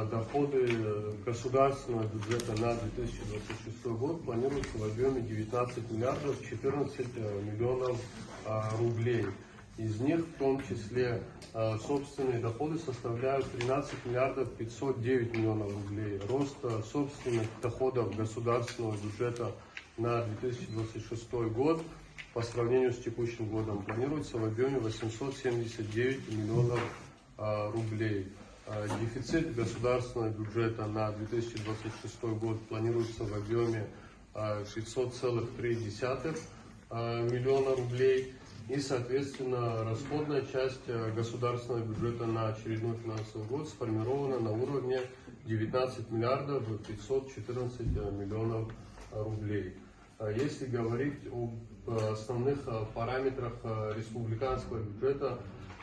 доходы государственного бюджета на 2026 год планируются в объеме 19 миллиардов 14 миллионов рублей. Из них в том числе собственные доходы составляют 13 миллиардов 509 миллионов рублей. Рост собственных доходов государственного бюджета на 2026 год по сравнению с текущим годом планируется в объеме 879 миллионов рублей. Дефицит государственного бюджета на 2026 год планируется в объеме 600,3 миллиона рублей. И, соответственно, расходная часть государственного бюджета на очередной финансовый год сформирована на уровне 19 миллиардов 514 миллионов рублей. Если говорить об основных параметрах республиканского бюджета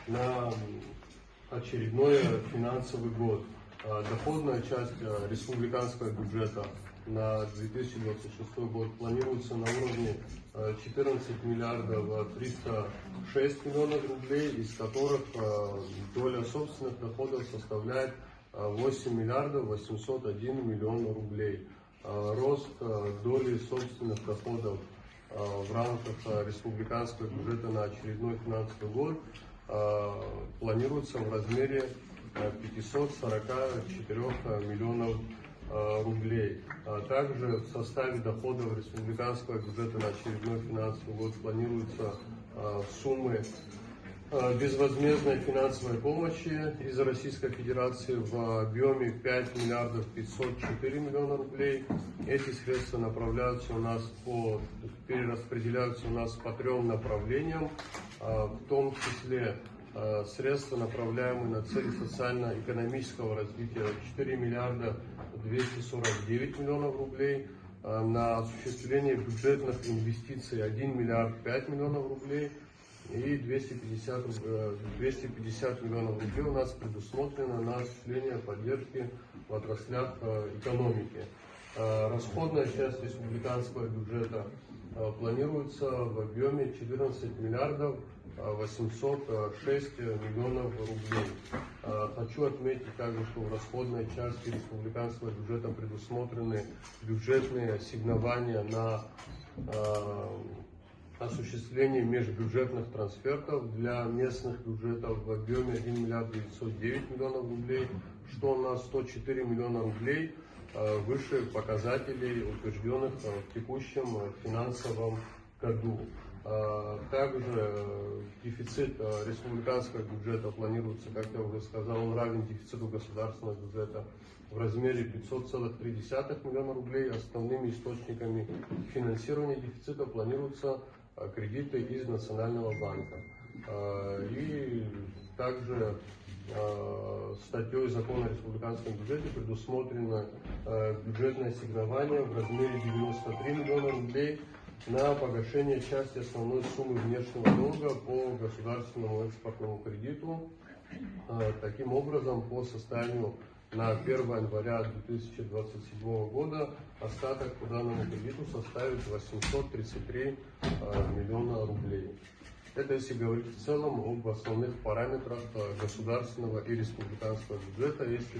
на очередной финансовый год, доходная часть республиканского бюджета на 2026 год планируется на уровне 14 миллиардов 306 миллионов рублей, из которых доля собственных доходов составляет 8 миллиардов 801 миллион рублей. Рост доли собственных доходов в рамках республиканского бюджета на очередной финансовый год планируется в размере 544 миллионов рублей. Также в составе доходов республиканского бюджета на очередной финансовый год планируются суммы безвозмездной финансовой помощи из Российской Федерации в объеме 5 миллиардов 504 миллиона рублей. Эти средства направляются у нас перераспределяются у нас по 3 направлениям, в том числе средства, направляемые на цели социально-экономического развития, 4 миллиарда 249 миллионов рублей, на осуществление бюджетных инвестиций 1 миллиард 5 миллионов рублей и 250 миллионов рублей у нас предусмотрено на осуществление поддержки в отраслях экономики. Расходная часть республиканского бюджета планируется в объеме 14 миллиардов 806 миллионов рублей. Хочу отметить также, что в расходной части республиканского бюджета предусмотрены бюджетные ассигнования на осуществление межбюджетных трансфертов для местных бюджетов в объеме 1 миллиард 909 миллионов рублей, что у нас 104 миллиона рублей выше показателей, утвержденных в текущем финансовом году. Также дефицит республиканского бюджета планируется, как я уже сказал, он равен дефициту государственного бюджета в размере 500,3 миллиона рублей. Основными источниками финансирования дефицита планируются кредиты из Национального банка. И также статьей закона о республиканском бюджете предусмотрено бюджетное ассигнование в размере 93 миллиона рублей на погашение части основной суммы внешнего долга по государственному экспортному кредиту. Таким образом, по состоянию на 1 января 2027 года остаток по данному кредиту составит 833 миллиона рублей. Это если говорить в целом об основных параметрах государственного и республиканского бюджета. Если